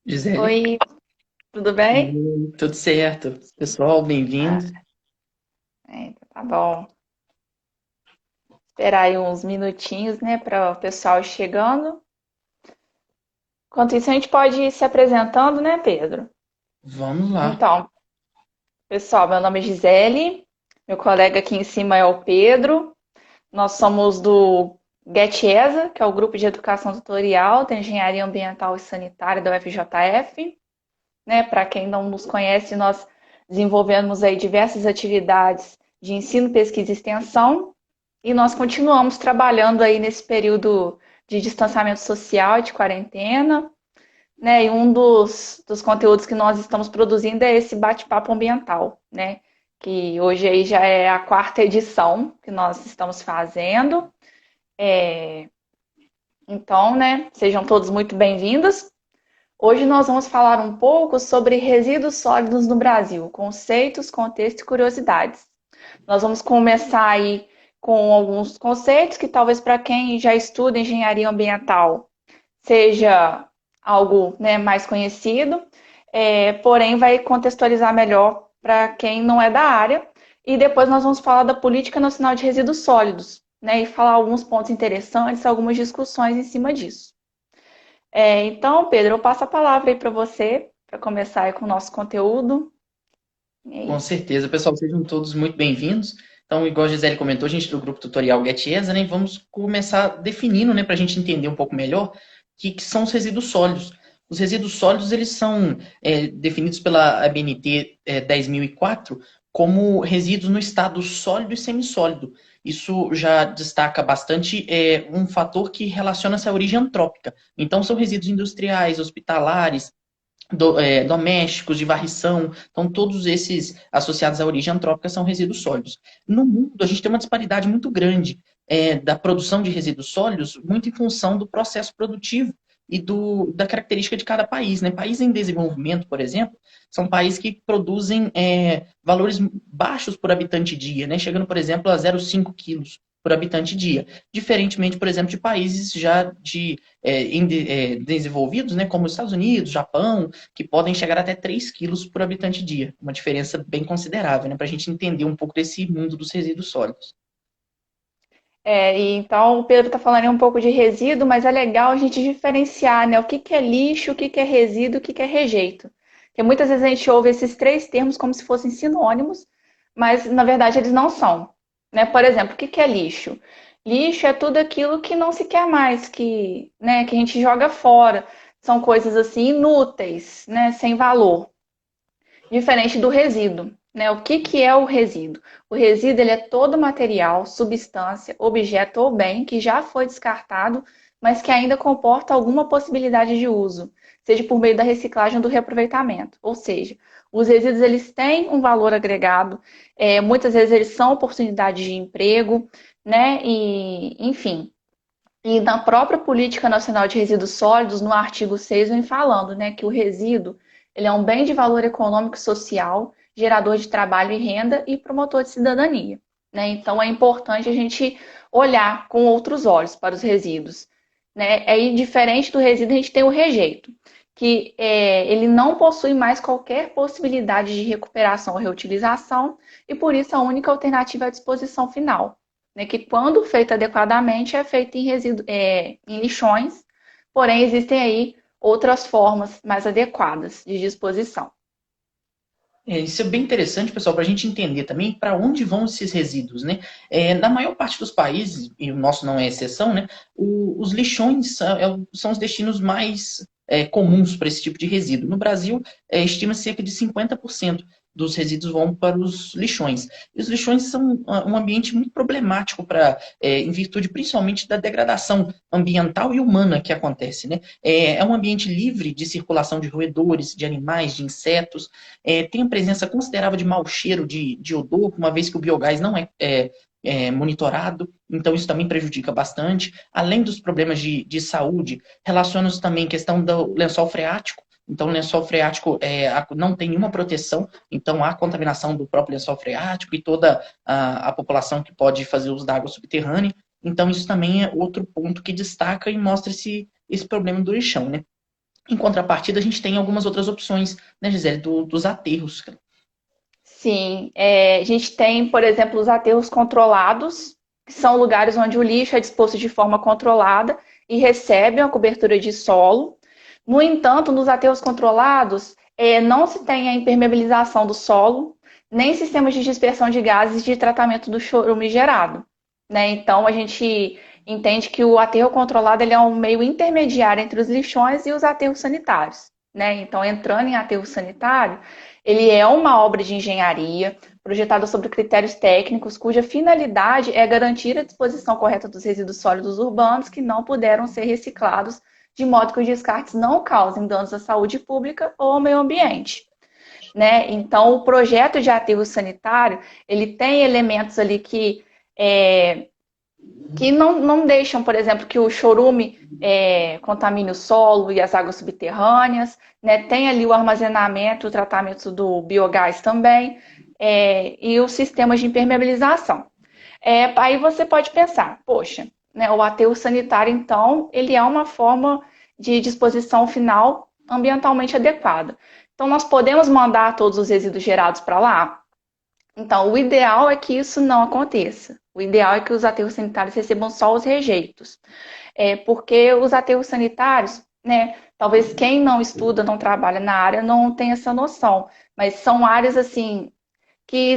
Gisele, Oi, tudo bem? tudo certo? Pessoal, bem-vindo. Ah, tá bom. Esperar aí uns minutinhos, né, para o pessoal ir chegando. Enquanto isso, a gente pode ir se apresentando, né, Pedro? Vamos lá. Então, pessoal, meu nome é Gisele, meu colega aqui em cima é o Pedro. Nós somos do GetESA, que é o Grupo de Educação Tutorial da Engenharia Ambiental e Sanitária da UFJF. Né? Para quem não nos conhece, nós desenvolvemos aí diversas atividades de ensino, pesquisa e extensão, e nós continuamos trabalhando aí nesse período de distanciamento social, de quarentena, né? E um dos conteúdos que nós estamos produzindo é esse bate-papo ambiental, né? Que hoje aí já é a quarta edição que nós estamos fazendo. Então, né, sejam todos muito bem-vindos. Hoje nós vamos falar um pouco sobre resíduos sólidos no Brasil, conceitos, contexto e curiosidades. Nós vamos começar aí com alguns conceitos que talvez para quem já estuda engenharia ambiental seja algo, né, mais conhecido, porém vai contextualizar melhor para quem não é da área. E depois nós vamos falar da Política Nacional de Resíduos Sólidos, né, e falar alguns pontos interessantes, algumas discussões em cima disso. Então, Pedro, eu passo a palavra aí para você, para começar aí com o nosso conteúdo. É Com isso. certeza, pessoal, sejam todos muito bem-vindos. Então, igual a Gisele comentou, a gente do grupo tutorial GetESA, né? Vamos começar definindo, né, para a gente entender um pouco melhor o que são os resíduos sólidos. Os resíduos sólidos, eles são definidos pela ABNT 10.004 como resíduos no estado sólido e semissólido. Isso já destaca bastante um fator que relaciona-se à origem antrópica. Então, são resíduos industriais, hospitalares, domésticos, de varrição. Então, todos esses associados à origem antrópica são resíduos sólidos. No mundo, a gente tem uma disparidade muito grande da produção de resíduos sólidos, muito em função do processo produtivo e da característica de cada país. Né? Países em desenvolvimento, por exemplo, são países que produzem valores baixos por habitante dia, né? Chegando, por exemplo, a 0,5 quilos por habitante dia. Diferentemente, por exemplo, de países já desenvolvidos, né, como os Estados Unidos, Japão, que podem chegar até 3 quilos por habitante dia. Uma diferença bem considerável, né, para a gente entender um pouco desse mundo dos resíduos sólidos. E então o Pedro está falando aí um pouco de resíduo, mas é legal a gente diferenciar, né? O que que é lixo, o que que é resíduo, o que que é rejeito. Porque muitas vezes a gente ouve esses três termos como se fossem sinônimos, mas na verdade eles não são. Né? Por exemplo, o que que é lixo? Lixo é tudo aquilo que não se quer mais, que, né, que a gente joga fora. São coisas assim inúteis, né, sem valor. Diferente do resíduo, né? O que que é o resíduo? O resíduo ele é todo material, substância, objeto ou bem que já foi descartado, mas que ainda comporta alguma possibilidade de uso, seja por meio da reciclagem ou do reaproveitamento. Ou seja, os resíduos eles têm um valor agregado, muitas vezes eles são oportunidades de emprego, né? E, enfim. E na própria Política Nacional de Resíduos Sólidos, no artigo 6, vem falando, né, que o resíduo ele é um bem de valor econômico e social, gerador de trabalho e renda e promotor de cidadania. Né? Então, é importante a gente olhar com outros olhos para os resíduos. Né? Aí, diferente do resíduo, a gente tem o rejeito, que ele não possui mais qualquer possibilidade de recuperação ou reutilização, e por isso a única alternativa é a disposição final, né, que quando feito adequadamente é feito em lixões, porém existem aí outras formas mais adequadas de disposição. Isso é bem interessante, pessoal, para a gente entender também para onde vão esses resíduos, né? Na maior parte dos países, e o nosso não é exceção, né? Os lixões são os destinos mais comuns para esse tipo de resíduo. No Brasil, estima-se cerca de 50% dos resíduos vão para os lixões. E os lixões são um ambiente muito problemático em virtude principalmente da degradação ambiental e humana que acontece, né? É um ambiente livre de circulação de roedores, de animais, de insetos, tem a presença considerável de mau cheiro, de odor, uma vez que o biogás não é monitorado, então isso também prejudica bastante. Além dos problemas de saúde, relaciona-se também a questão do lençol freático. Então, o lençol freático não tem nenhuma proteção, então há contaminação do próprio lençol freático e toda a população que pode fazer uso da água subterrânea. Então, isso também é outro ponto que destaca e mostra esse problema do lixão, né? Em contrapartida, a gente tem algumas outras opções, né, Gisele, dos aterros. Sim, a gente tem, por exemplo, os aterros controlados, que são lugares onde o lixo é disposto de forma controlada e recebe uma cobertura de solo. No entanto, nos aterros controlados, não se tem a impermeabilização do solo, nem sistemas de dispersão de gases de tratamento do chorume gerado, né? Então, a gente entende que o aterro controlado ele é um meio intermediário entre os lixões e os aterros sanitários, né? Então, entrando em aterro sanitário, ele é uma obra de engenharia projetada sobre critérios técnicos, cuja finalidade é garantir a disposição correta dos resíduos sólidos urbanos que não puderam ser reciclados, de modo que os descartes não causem danos à saúde pública ou ao meio ambiente. Né? Então, o projeto de aterro sanitário, ele tem elementos ali que não deixam, por exemplo, que o chorume contamine o solo e as águas subterrâneas, né? Tem ali o armazenamento, o tratamento do biogás também, e os sistemas de impermeabilização. Aí você pode pensar, poxa, né, o aterro sanitário, então, ele é uma forma de disposição final ambientalmente adequada. Então, nós podemos mandar todos os resíduos gerados para lá? Então, o ideal é que isso não aconteça. O ideal é que os aterros sanitários recebam só os rejeitos. Porque os aterros sanitários, né, talvez quem não estuda, não trabalha na área, não tem essa noção. Mas são áreas, assim, que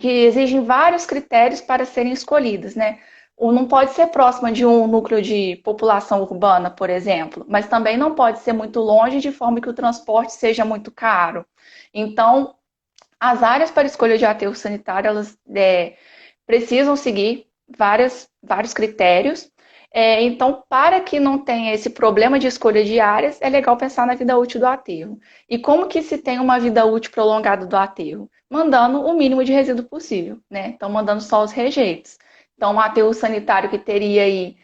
exigem vários critérios para serem escolhidas, né? Não pode ser próxima de um núcleo de população urbana, por exemplo, mas também não pode ser muito longe de forma que o transporte seja muito caro. Então, as áreas para escolha de aterro sanitário, elas precisam seguir vários critérios. Então, para que não tenha esse problema de escolha de áreas, é legal pensar na vida útil do aterro. E como que se tem uma vida útil prolongada do aterro? Mandando o mínimo de resíduo possível, né? Então, mandando só os rejeitos. Então, um aterro sanitário que teria aí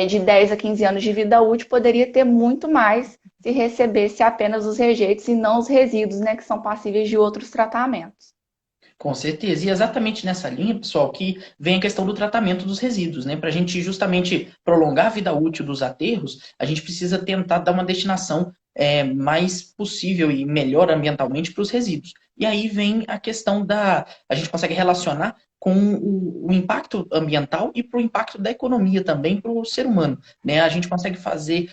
de 10 a 15 anos de vida útil poderia ter muito mais se recebesse apenas os rejeitos e não os resíduos, né, que são passíveis de outros tratamentos. Com certeza. E é exatamente nessa linha, pessoal, que vem a questão do tratamento dos resíduos, né? Para a gente justamente prolongar a vida útil dos aterros, a gente precisa tentar dar uma destinação mais possível e melhor ambientalmente para os resíduos. E aí vem a questão da. A gente consegue relacionar com o impacto ambiental e para o impacto da economia também para o ser humano. Né? A gente consegue fazer,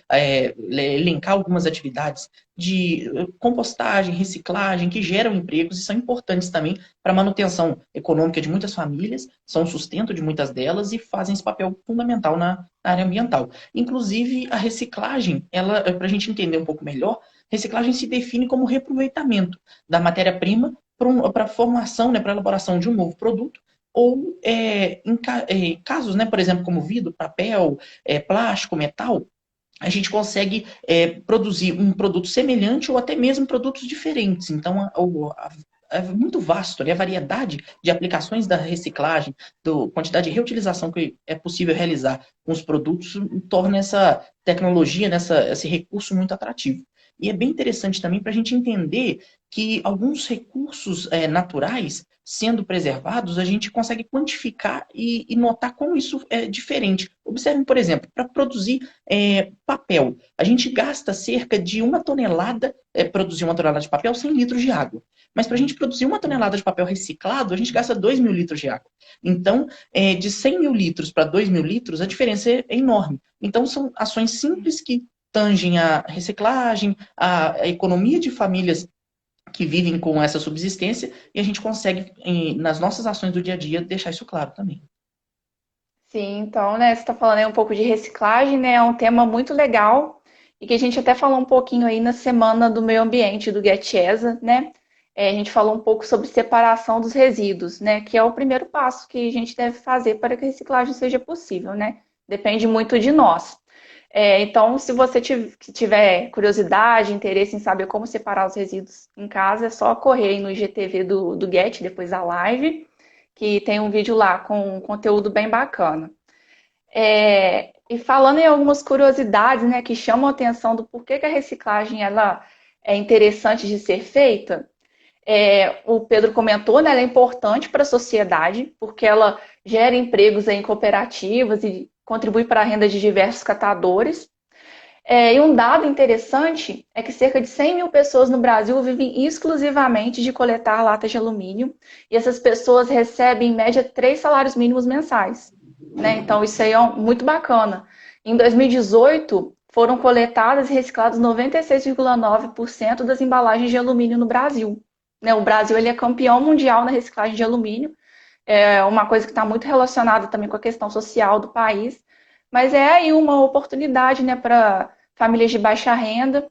elencar algumas atividades de compostagem, reciclagem, que geram empregos e são importantes também para a manutenção econômica de muitas famílias, são o sustento de muitas delas e fazem esse papel fundamental na área ambiental. Inclusive, a reciclagem, ela, para a gente entender um pouco melhor, reciclagem se define como reaproveitamento da matéria-prima para a formação, né, para a elaboração de um novo produto, ou em casos, né, por exemplo, como vidro, papel, plástico, metal, a gente consegue produzir um produto semelhante ou até mesmo produtos diferentes. Então, é muito vasto ali, a variedade de aplicações da reciclagem, da quantidade de reutilização que é possível realizar com os produtos, torna essa tecnologia, esse recurso muito atrativo. E é bem interessante também para a gente entender que alguns recursos naturais, sendo preservados, a gente consegue quantificar e notar como isso é diferente. Observem, por exemplo, para produzir papel, a gente gasta cerca de 1 tonelada, produzir 1 tonelada de papel, 100 litros de água. Mas para a gente produzir 1 tonelada de papel reciclado, a gente gasta 2 mil litros de água. Então, de 100 mil litros para 2 mil litros, a diferença é enorme. Então, são ações simples que tangem a reciclagem, a economia de famílias que vivem com essa subsistência, e a gente consegue, nas nossas ações do dia a dia, deixar isso claro também. Sim, então, né, você está falando aí um pouco de reciclagem, né? É um tema muito legal e que a gente até falou um pouquinho aí na semana do meio ambiente do GetESA, né? A gente falou um pouco sobre separação dos resíduos, né? Que é o primeiro passo que a gente deve fazer para que a reciclagem seja possível, né? Depende muito de nós. Então, se você tiver curiosidade, interesse em saber como separar os resíduos em casa, é só correr aí no IGTV do Get, depois da live, que tem um vídeo lá com um conteúdo bem bacana. E falando em algumas curiosidades, né, que chamam a atenção do porquê que a reciclagem ela é interessante de ser feita, o Pedro comentou, né, ela é importante para a sociedade, porque ela gera empregos em cooperativas e contribui para a renda de diversos catadores. E um dado interessante é que cerca de 100 mil pessoas no Brasil vivem exclusivamente de coletar latas de alumínio, e essas pessoas recebem, em média, 3 salários mínimos mensais, né? Então, isso aí é muito bacana. Em 2018, foram coletadas e recicladas 96,9% das embalagens de alumínio no Brasil, né? O Brasil ele é campeão mundial na reciclagem de alumínio, é uma coisa que está muito relacionada também com a questão social do país, mas é aí uma oportunidade, né, para famílias de baixa renda,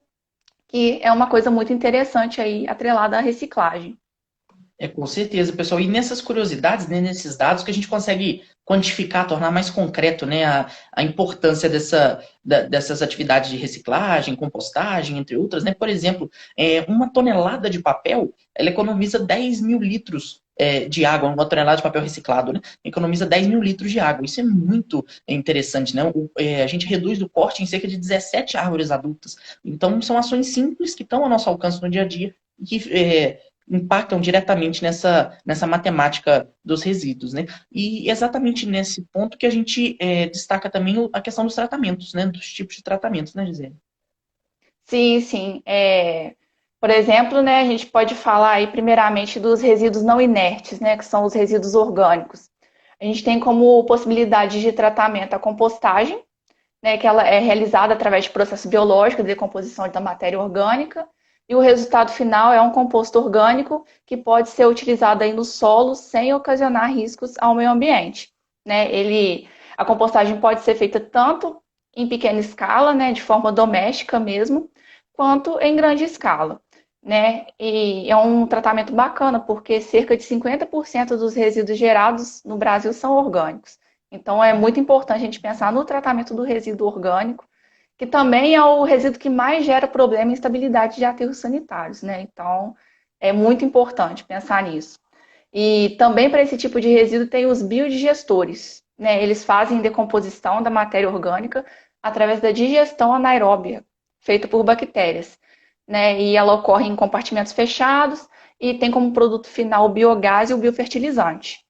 que é uma coisa muito interessante aí, atrelada à reciclagem. Com certeza, pessoal. E nessas curiosidades, né, nesses dados que a gente consegue quantificar, tornar mais concreto, né, a importância dessas atividades de reciclagem, compostagem, entre outras, né? Por exemplo, uma tonelada de papel, ela economiza 10 mil litros de água, uma tonelada de papel reciclado, né? Economiza 10 mil litros de água. Isso é muito interessante, né? A gente reduz o corte em cerca de 17 árvores adultas. Então, são ações simples que estão ao nosso alcance no dia a dia e que impactam diretamente nessa matemática dos resíduos, né? E exatamente nesse ponto que a gente destaca também a questão dos tratamentos, né? Dos tipos de tratamentos, né, Gisele? Sim, sim. Por exemplo, né, a gente pode falar aí primeiramente dos resíduos não inertes, né, que são os resíduos orgânicos. A gente tem como possibilidade de tratamento a compostagem, né, que ela é realizada através de processo biológico de decomposição da matéria orgânica, e o resultado final é um composto orgânico que pode ser utilizado aí no solo sem ocasionar riscos ao meio ambiente, né? A compostagem pode ser feita tanto em pequena escala, né, de forma doméstica mesmo, quanto em grande escala, né? E é um tratamento bacana porque cerca de 50% dos resíduos gerados no Brasil são orgânicos. Então, é muito importante a gente pensar no tratamento do resíduo orgânico, que também é o resíduo que mais gera problema e instabilidade de aterros sanitários, né? Então, é muito importante pensar nisso. E também para esse tipo de resíduo tem os biodigestores, né? Eles fazem decomposição da matéria orgânica através da digestão anaeróbia, feita por bactérias, né? E ela ocorre em compartimentos fechados e tem como produto final o biogás e o biofertilizante.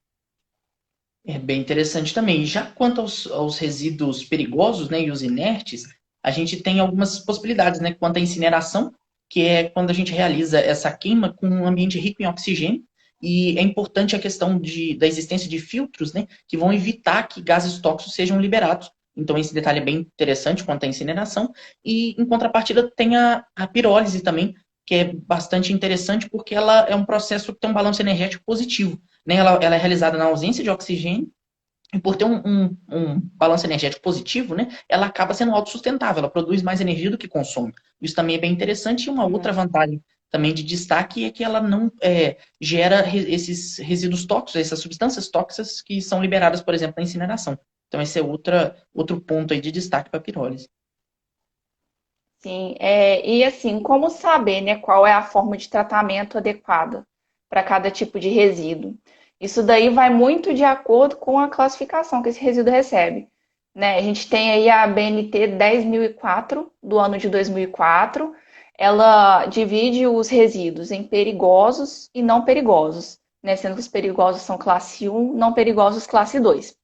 É bem interessante também. E já quanto aos resíduos perigosos, né, e os inertes, a gente tem algumas possibilidades, né? Quanto à incineração, que é quando a gente realiza essa queima com um ambiente rico em oxigênio, e é importante a questão da existência de filtros, né, que vão evitar que gases tóxicos sejam liberados. Então, esse detalhe é bem interessante quanto à incineração. E, em contrapartida, tem a pirólise também, que é bastante interessante porque ela é um processo que tem um balanço energético positivo, né? Ela é realizada na ausência de oxigênio, e por ter um balanço energético positivo, né, ela acaba sendo autossustentável, ela produz mais energia do que consome. Isso também é bem interessante. E uma outra vantagem também de destaque é que ela não gera esses resíduos tóxicos, essas substâncias tóxicas que são liberadas, por exemplo, na incineração. Então, esse é outro ponto aí de destaque para a pirólise. Sim, e assim, como saber, né, qual é a forma de tratamento adequada para cada tipo de resíduo? Isso daí vai muito de acordo com a classificação que esse resíduo recebe, né? A gente tem aí a BNT 10.004 do ano de 2004. Ela divide os resíduos em perigosos e não perigosos, né? Sendo que os perigosos são classe 1, não perigosos classe 2.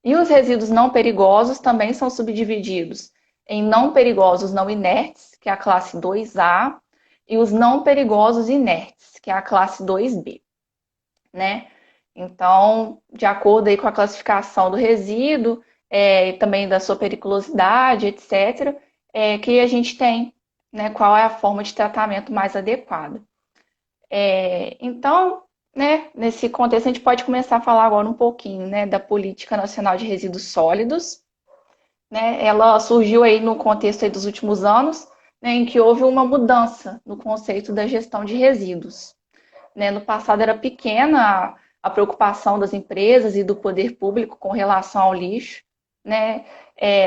E os resíduos não perigosos também são subdivididos em não perigosos não inertes, que é a classe 2A, e os não perigosos inertes, que é a classe 2B, né? Então, de acordo aí com a classificação do resíduo, e também da sua periculosidade, etc., que a gente tem, né, qual é a forma de tratamento mais adequada. Então, né, nesse contexto, a gente pode começar a falar agora um pouquinho, né, da Política Nacional de Resíduos Sólidos, né? Ela surgiu aí no contexto aí dos últimos anos, né, em que houve uma mudança no conceito da gestão de resíduos, né? No passado era pequena a preocupação das empresas e do poder público com relação ao lixo, né?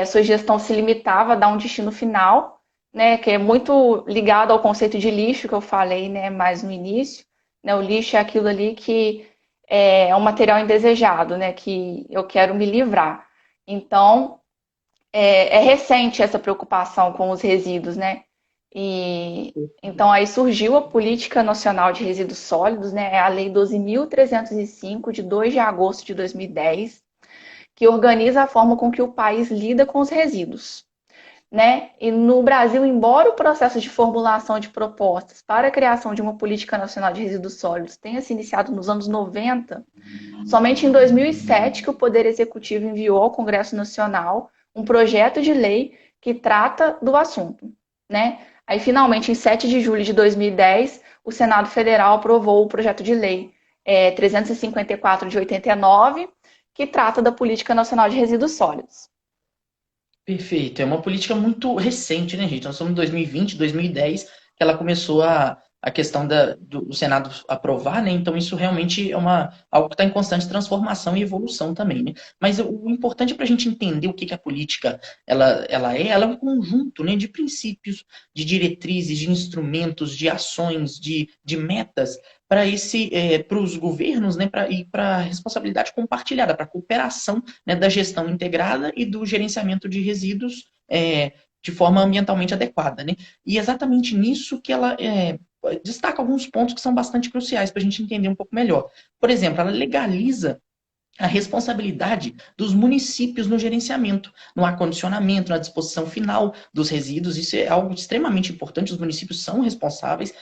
Sua gestão se limitava a dar um destino final, né, que é muito ligado ao conceito de lixo que eu falei, né, mais no início, né? O lixo é aquilo ali que é um material indesejado, né, que eu quero me livrar. Então, é recente essa preocupação com os resíduos, né? E então aí surgiu a Política Nacional de Resíduos Sólidos, né? É a Lei 12.305 de 2 de agosto de 2010, que organiza a forma com que o país lida com os resíduos. né? E no Brasil, embora o processo de formulação de propostas para a criação de uma política nacional de resíduos sólidos tenha se iniciado nos anos 90, somente em 2007 que o Poder Executivo enviou ao Congresso Nacional um projeto de lei que trata do assunto, né? Aí, finalmente, em 7 de julho de 2010, o Senado Federal aprovou o projeto de lei 354 de 89, que trata da Política Nacional de Resíduos Sólidos. Perfeito. É uma política muito recente, né, gente? Nós estamos em 2020, 2010, que ela começou a questão do Senado aprovar, né? Então, isso realmente é algo que está em constante transformação e evolução também, né? Mas o importante para a gente entender o que, que a política ela é um conjunto, né, de princípios, de diretrizes, de instrumentos, de ações, de metas para os governos, né, e para a responsabilidade compartilhada, para a cooperação, né, da gestão integrada e do gerenciamento de resíduos de forma ambientalmente adequada, né? E exatamente nisso que ela destaca alguns pontos que são bastante cruciais para a gente entender um pouco melhor. Por exemplo, ela legaliza a responsabilidade dos municípios no gerenciamento, no acondicionamento, na disposição final dos resíduos. Isso é algo extremamente importante. Os municípios são responsáveis,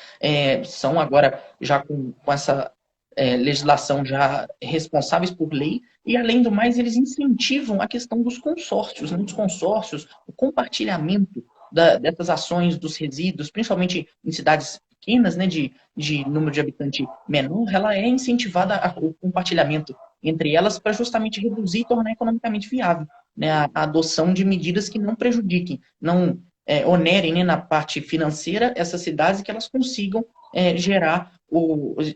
são agora já com essa legislação já responsáveis por lei, e além do mais, eles incentivam a questão dos consórcios, né? Dos consórcios, o compartilhamento dessas ações dos resíduos, principalmente em cidades pequenas, né, de número de habitante menor, ela é incentivada o compartilhamento entre elas para justamente reduzir e tornar economicamente viável, né, a adoção de medidas que não prejudiquem, não onerem, né, na parte financeira essas cidades, e que elas consigam gerar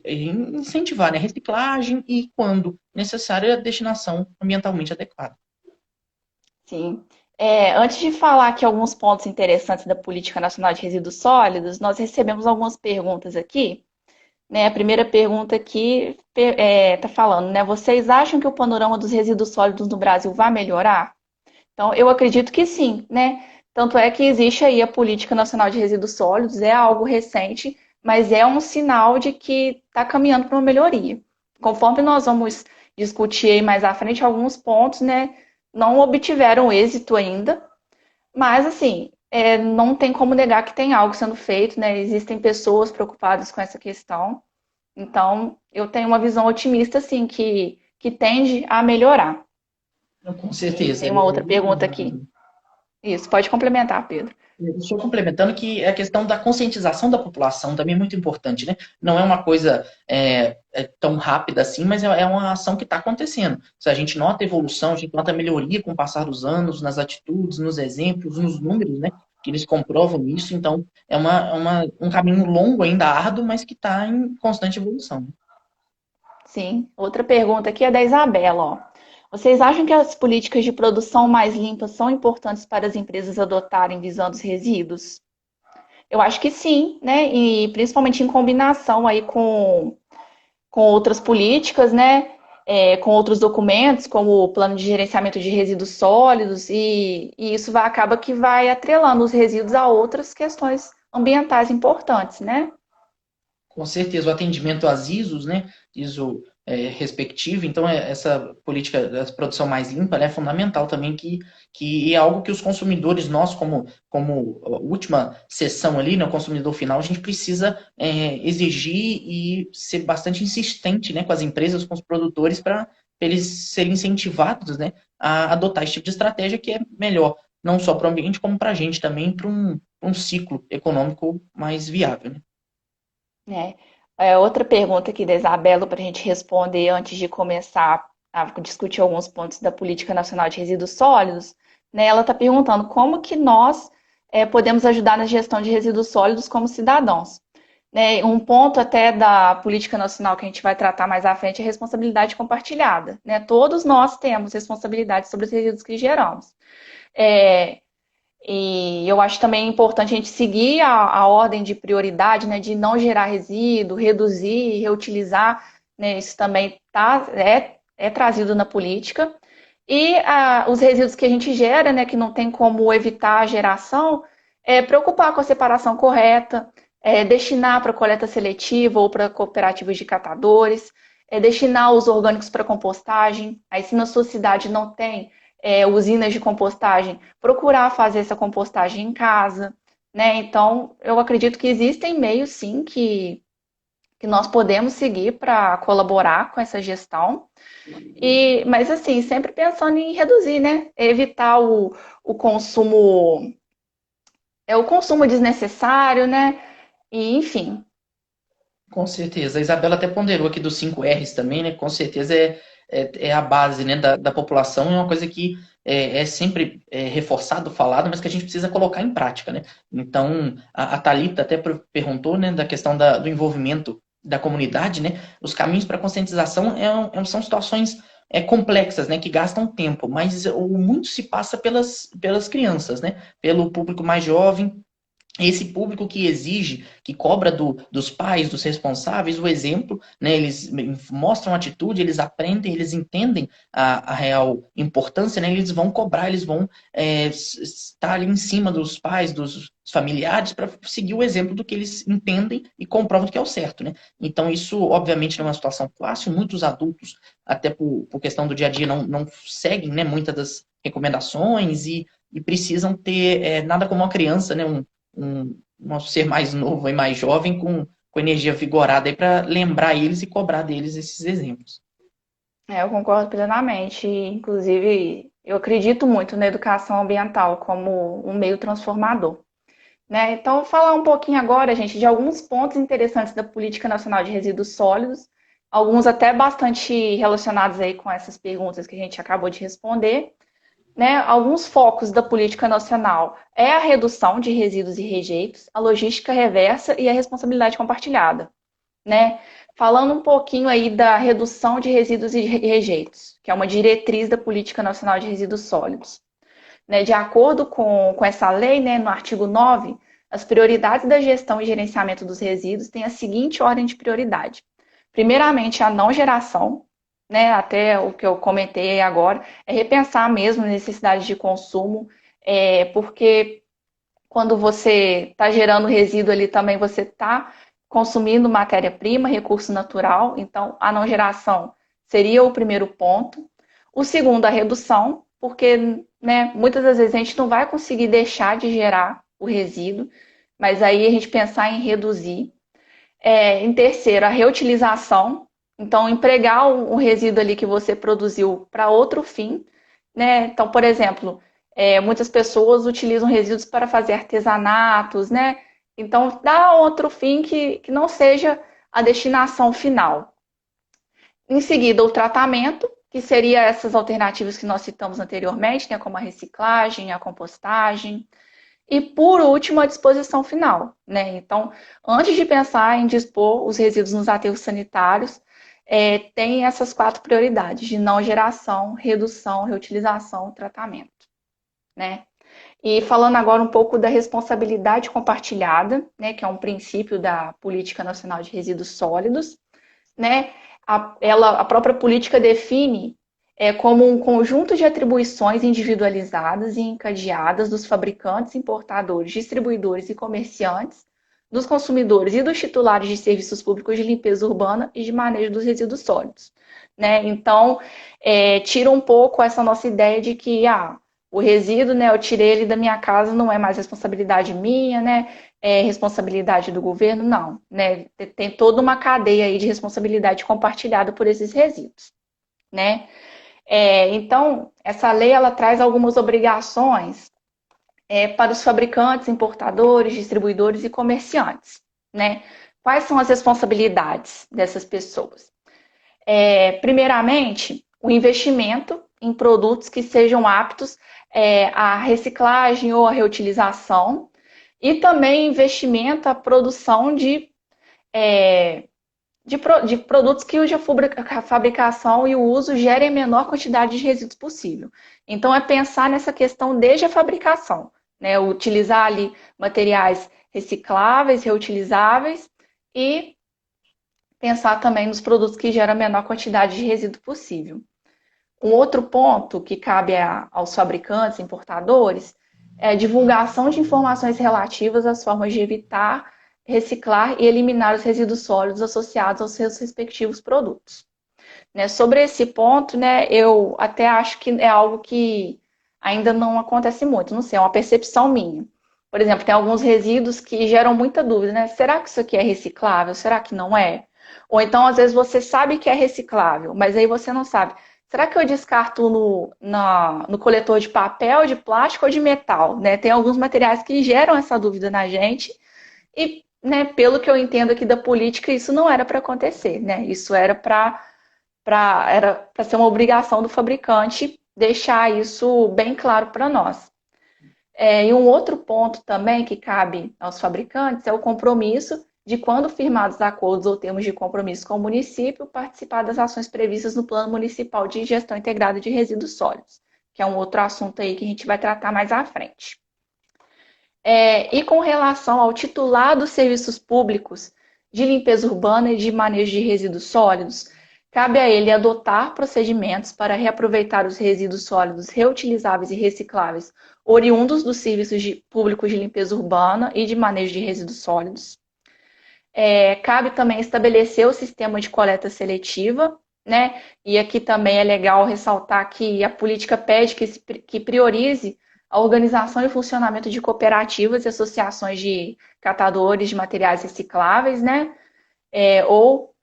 incentivar, né, reciclagem e, quando necessário, a destinação ambientalmente adequada. Sim. Antes de falar aqui alguns pontos interessantes da Política Nacional de Resíduos Sólidos, nós recebemos algumas perguntas aqui. Né, a primeira pergunta aqui está falando, né? Vocês acham que o panorama dos resíduos sólidos no Brasil vai melhorar? Então, eu acredito que sim, né? Tanto é que existe aí a Política Nacional de Resíduos Sólidos, é algo recente, mas é um sinal de que está caminhando para uma melhoria. Conforme nós vamos discutir aí mais à frente, alguns pontos, né, não obtiveram êxito ainda, mas assim, não tem como negar que tem algo sendo feito, né? Existem pessoas preocupadas com essa questão. Então, eu tenho uma visão otimista, assim, que tende a melhorar. Com E certeza. tem uma outra pergunta aqui. Isso, pode complementar, Pedro. Estou complementando que a questão da conscientização da população também é muito importante, né? Não é uma coisa tão rápida assim, mas é uma ação que está acontecendo. Se a gente nota evolução, a gente nota melhoria com o passar dos anos, nas atitudes, nos exemplos, nos números, né? Que eles comprovam isso. Então, um caminho longo ainda, árduo, mas que está em constante evolução, né? Sim. Outra pergunta aqui é da Isabela, ó. Vocês acham que as políticas de produção mais limpas são importantes para as empresas adotarem visando os resíduos? Eu acho que sim, né? E principalmente em combinação aí com outras políticas, né? Com outros documentos, como o plano de gerenciamento de resíduos sólidos, e isso acaba que vai atrelando os resíduos a outras questões ambientais importantes, né? Com certeza, o atendimento às ISOs, né? ISO respectivo, então essa política da produção mais limpa, né, é fundamental também, que é algo que os consumidores, nós como última seção ali, né, o consumidor final, a gente precisa exigir e ser bastante insistente, né, com as empresas, com os produtores, para eles serem incentivados, né, a adotar esse tipo de estratégia, que é melhor, não só para o ambiente, como para a gente também, para um ciclo econômico mais viável, né? É. Outra pergunta aqui da Isabela para a gente responder antes de começar a discutir alguns pontos da Política Nacional de Resíduos Sólidos, né? Ela está perguntando como que nós podemos ajudar na gestão de resíduos sólidos como cidadãos. Né? Um ponto até da Política Nacional que a gente vai tratar mais à frente é a responsabilidade compartilhada. Né? Todos nós temos responsabilidade sobre os resíduos que geramos. É, e eu acho também importante a gente seguir a ordem de prioridade, né, de não gerar resíduo, reduzir, reutilizar, né, isso também é trazido na política. E os resíduos que a gente gera, né, que não tem como evitar a geração, preocupar com a separação correta, destinar para coleta seletiva ou para cooperativas de catadores, destinar os orgânicos para compostagem. Aí, se na sua cidade não tem usinas de compostagem, procurar fazer essa compostagem em casa, né? Então, eu acredito que existem meios, sim, que nós podemos seguir para colaborar com essa gestão. Mas assim, sempre pensando em reduzir, né? Evitar o consumo, o consumo desnecessário, né? E enfim. Com certeza. A Isabela até ponderou aqui dos 5 R's também, né? Com certeza é a base, né, da população, é uma coisa que é sempre reforçado, falado, mas que a gente precisa colocar em prática, né? Então, a Thalita até perguntou, né, da questão do envolvimento da comunidade, né? Os caminhos para conscientização são situações complexas, né, que gastam tempo, mas muito se passa pelas crianças, né? Pelo público mais jovem, esse público que exige, que cobra dos pais, dos responsáveis, o exemplo, né? Eles mostram atitude, eles aprendem, eles entendem a real importância, né? Eles vão cobrar, eles vão estar ali em cima dos pais, dos familiares, para seguir o exemplo do que eles entendem e comprovam que é o certo, né? Então, isso, obviamente, não é uma situação fácil. Muitos adultos, até por questão do dia a dia, não seguem, né, muitas das recomendações e precisam ter nada como uma criança, né? Um ser mais novo e mais jovem com energia vigorada aí para lembrar eles e cobrar deles esses exemplos. Eu concordo plenamente. Inclusive, eu acredito muito na educação ambiental como um meio transformador. Né? Então, falar um pouquinho agora, gente, de alguns pontos interessantes da Política Nacional de Resíduos Sólidos, alguns até bastante relacionados aí com essas perguntas que a gente acabou de responder. Né, alguns focos da política nacional é a redução de resíduos e rejeitos, a logística reversa e a responsabilidade compartilhada, né? Falando um pouquinho aí da redução de resíduos e rejeitos, que é uma diretriz da Política Nacional de Resíduos Sólidos. Né, de acordo com essa lei, né, no artigo 9, as prioridades da gestão e gerenciamento dos resíduos têm a seguinte ordem de prioridade. Primeiramente, a não geração, né, até o que eu comentei agora, é repensar mesmo a necessidade de consumo, porque quando você está gerando resíduo ali também, você está consumindo matéria-prima, recurso natural, então a não geração seria o primeiro ponto. O segundo, a redução, porque né, muitas das vezes a gente não vai conseguir deixar de gerar o resíduo, mas aí a gente pensar em reduzir. Em terceiro, a reutilização. Então, empregar o resíduo ali que você produziu para outro fim. Né? Então, por exemplo, muitas pessoas utilizam resíduos para fazer artesanatos, né? Então, dá outro fim que não seja a destinação final. Em seguida, o tratamento, que seria essas alternativas que nós citamos anteriormente, né? Como a reciclagem, a compostagem. E, por último, a disposição final. Né? Então, antes de pensar em dispor os resíduos nos aterros sanitários, tem essas 4 prioridades de não geração, redução, reutilização, tratamento. Né? E falando agora um pouco da responsabilidade compartilhada, né, que é um princípio da Política Nacional de Resíduos Sólidos, né, a própria política define como um conjunto de atribuições individualizadas e encadeadas dos fabricantes, importadores, distribuidores e comerciantes, dos consumidores e dos titulares de serviços públicos de limpeza urbana e de manejo dos resíduos sólidos. Né? Então, tira um pouco essa nossa ideia de que o resíduo, né, eu tirei ele da minha casa, não é mais responsabilidade minha, né? É responsabilidade do governo, não. Né? Tem toda uma cadeia aí de responsabilidade compartilhada por esses resíduos. Né? Então, essa lei ela traz algumas obrigações para os fabricantes, importadores, distribuidores e comerciantes. Né? Quais são as responsabilidades dessas pessoas? Primeiramente, o investimento em produtos que sejam aptos à reciclagem ou à reutilização, e também investimento à produção de produtos cuja fabricação e o uso gerem a menor quantidade de resíduos possível. Então, é pensar nessa questão desde a fabricação, né? Utilizar ali materiais recicláveis, reutilizáveis e pensar também nos produtos que geram a menor quantidade de resíduo possível. Um outro ponto que cabe aos fabricantes, importadores, é a divulgação de informações relativas às formas de evitar, reciclar e eliminar os resíduos sólidos associados aos seus respectivos produtos. né? Sobre esse ponto, né, eu até acho que é algo que ainda não acontece muito, não sei, é uma percepção minha. Por exemplo, tem alguns resíduos que geram muita dúvida, né? Será que isso aqui é reciclável? Será que não é? Ou então, às vezes, você sabe que é reciclável, mas aí você não sabe. Será que eu descarto no coletor de papel, de plástico ou de metal? Né? Tem alguns materiais que geram essa dúvida na gente e, né, pelo que eu entendo aqui da política, isso não era para acontecer, né? Isso era para ser uma obrigação do fabricante deixar isso bem claro para nós. E um outro ponto também que cabe aos fabricantes é o compromisso de, quando firmados acordos ou termos de compromisso com o município, participar das ações previstas no Plano Municipal de Gestão Integrada de Resíduos Sólidos, que é um outro assunto aí que a gente vai tratar mais à frente. E com relação ao titular dos serviços públicos de limpeza urbana e de manejo de resíduos sólidos, cabe a ele adotar procedimentos para reaproveitar os resíduos sólidos reutilizáveis e recicláveis oriundos dos serviços públicos de limpeza urbana e de manejo de resíduos sólidos. Cabe também estabelecer o sistema de coleta seletiva, né? E aqui também é legal ressaltar que a política pede que priorize a organização e funcionamento de cooperativas e associações de catadores de materiais recicláveis, né? Ou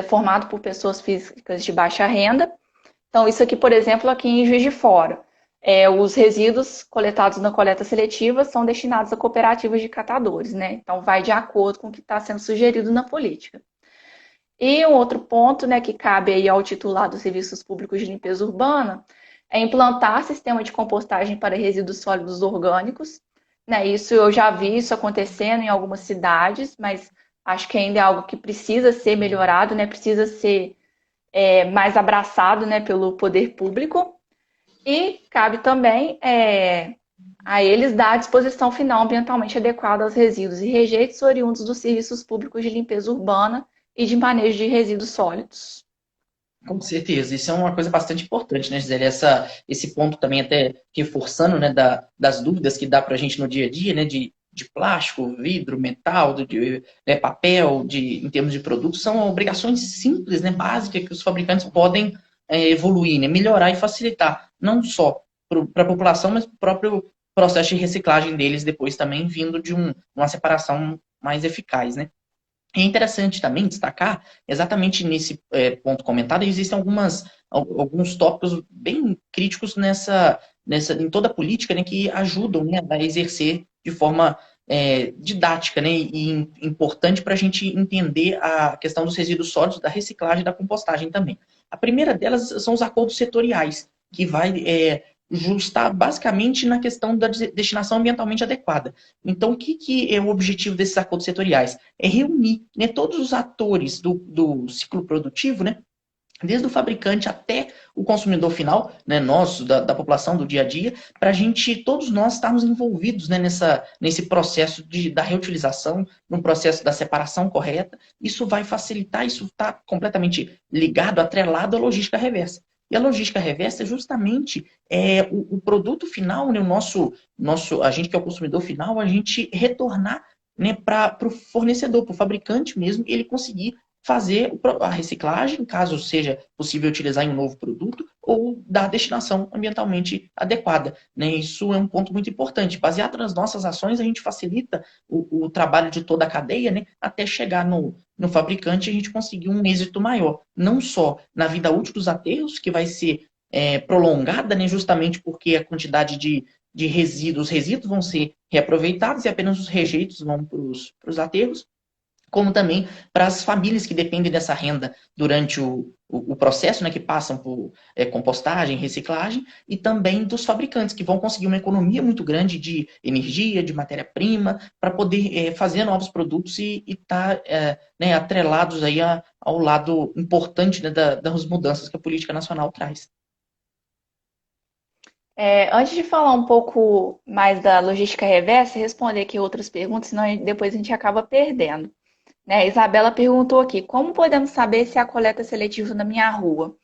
formado por pessoas físicas de baixa renda. Então, isso aqui, por exemplo, aqui em Juiz de Fora. Os resíduos coletados na coleta seletiva são destinados a cooperativas de catadores, né? Então, vai de acordo com o que está sendo sugerido na política. E um outro ponto, né, que cabe aí ao titular dos serviços públicos de limpeza urbana é implantar sistema de compostagem para resíduos sólidos orgânicos, né? Isso eu já vi isso acontecendo em algumas cidades, mas acho que ainda é algo que precisa ser melhorado, né? Precisa ser mais abraçado, né, pelo poder público. E cabe também a eles dar a disposição final ambientalmente adequada aos resíduos e rejeitos oriundos dos serviços públicos de limpeza urbana e de manejo de resíduos sólidos. Com certeza, isso é uma coisa bastante importante, né, Gisele? Esse ponto também até reforçando, né, das dúvidas que dá para a gente no dia a dia, né, de plástico, vidro, metal, né, papel, em termos de produtos, são obrigações simples, né, básicas que os fabricantes podem evoluir, né, melhorar e facilitar, não só para a população, mas para o próprio processo de reciclagem deles depois também vindo de uma separação mais eficaz, né? É interessante também destacar, exatamente nesse ponto comentado, existem alguns tópicos bem críticos em toda a política, né, que ajudam, né, a exercer de forma didática, né, e importante para a gente entender a questão dos resíduos sólidos, da reciclagem e da compostagem também. A primeira delas são os acordos setoriais, que vai está basicamente na questão da destinação ambientalmente adequada. Então, o que é o objetivo desses acordos setoriais? É reunir, né, todos os atores do ciclo produtivo, né, desde o fabricante até o consumidor final, né, nosso, da população do dia a dia, para todos nós estarmos envolvidos, né, nesse processo da reutilização, no processo da separação correta. Isso vai facilitar, isso está completamente ligado, atrelado à logística reversa. E a logística reversa é justamente o produto final, né, a gente que é o consumidor final, a gente retornar, né, para o fornecedor, para o fabricante mesmo, ele conseguir fazer a reciclagem, caso seja possível utilizar em um novo produto, ou da destinação ambientalmente adequada, né? Isso é um ponto muito importante. Baseado nas nossas ações, a gente facilita o trabalho de toda a cadeia, né, até chegar no fabricante e a gente conseguir um êxito maior. Não só na vida útil dos aterros, que vai ser prolongada, né, justamente porque a quantidade de resíduos vão ser reaproveitados e apenas os rejeitos vão para os aterros, como também para as famílias que dependem dessa renda durante o processo, né, que passam por compostagem, reciclagem, e também dos fabricantes, que vão conseguir uma economia muito grande de energia, de matéria-prima, para poder fazer novos produtos e estar né, atrelados aí ao lado importante, né, das mudanças que a política nacional traz. Antes de falar um pouco mais da logística reversa, responder aqui outras perguntas, senão depois a gente acaba perdendo. Né? A Isabela perguntou aqui: como podemos saber se há coleta seletiva na minha rua?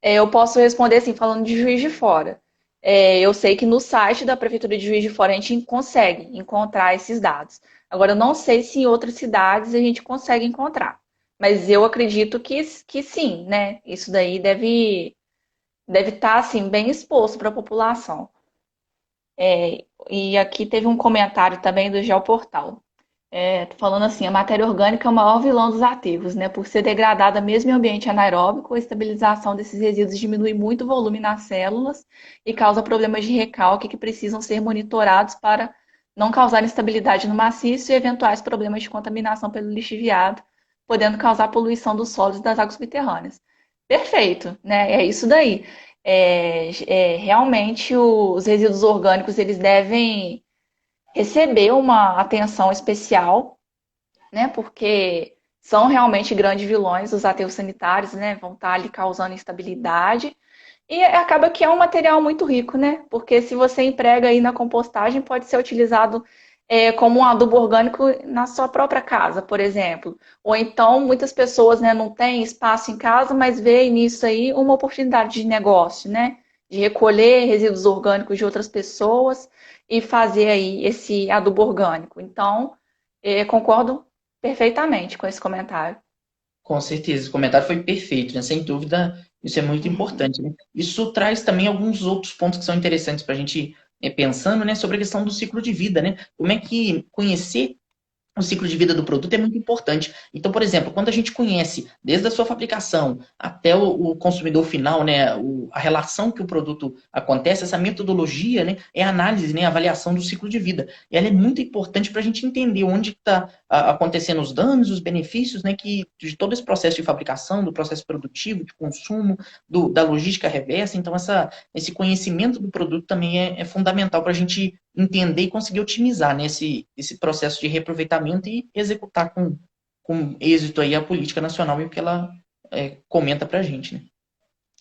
Eu posso responder assim, falando de Juiz de Fora. Eu sei que no site da Prefeitura de Juiz de Fora a gente consegue encontrar esses dados. Agora, eu não sei se em outras cidades a gente consegue encontrar. Mas eu acredito que sim, né? Isso daí deve estar assim bem exposto para a população. E aqui teve um comentário também do Geoportal. Falando assim, a matéria orgânica é o maior vilão dos aterros, né? Por ser degradada mesmo em ambiente anaeróbico, a estabilização desses resíduos diminui muito o volume nas células e causa problemas de recalque que precisam ser monitorados para não causar instabilidade no maciço e eventuais problemas de contaminação pelo lixiviado, podendo causar poluição dos solos e das águas subterrâneas. Perfeito, né? É isso daí. Realmente os resíduos orgânicos eles devem receber uma atenção especial, né? Porque são realmente grandes vilões, os aterros sanitários, né? Vão estar ali causando instabilidade. E acaba que é um material muito rico, né? Porque se você emprega aí na compostagem, pode ser utilizado como um adubo orgânico na sua própria casa, por exemplo. Ou então, muitas pessoas, né, não têm espaço em casa, mas veem nisso aí uma oportunidade de negócio, né? De recolher resíduos orgânicos de outras pessoas e fazer aí esse adubo orgânico. Então, concordo perfeitamente com esse comentário. Com certeza, esse comentário foi perfeito, né? Sem dúvida, isso é muito importante, né? Isso traz também alguns outros pontos que são interessantes para a gente pensando, né, sobre a questão do ciclo de vida, né? Como é que conhecer o ciclo de vida do produto é muito importante. Então, por exemplo, quando a gente conhece desde a sua fabricação até o consumidor final, né, a relação que o produto acontece, essa metodologia, né, é a análise, né, a avaliação do ciclo de vida. E ela é muito importante para a gente entender onde está acontecendo os danos, os benefícios, né, de todo esse processo de fabricação, do processo produtivo, de consumo, da logística reversa. Então, esse conhecimento do produto também é fundamental para a gente entender e conseguir otimizar, né, esse processo de reaproveitamento e executar com êxito aí a política nacional e o que ela comenta para a gente, né?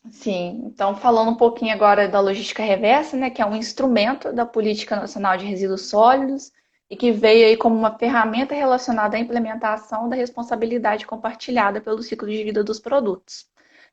Sim, então falando um pouquinho agora da logística reversa, né, que é um instrumento da Política Nacional de Resíduos Sólidos e que veio aí como uma ferramenta relacionada à implementação da responsabilidade compartilhada pelo ciclo de vida dos produtos,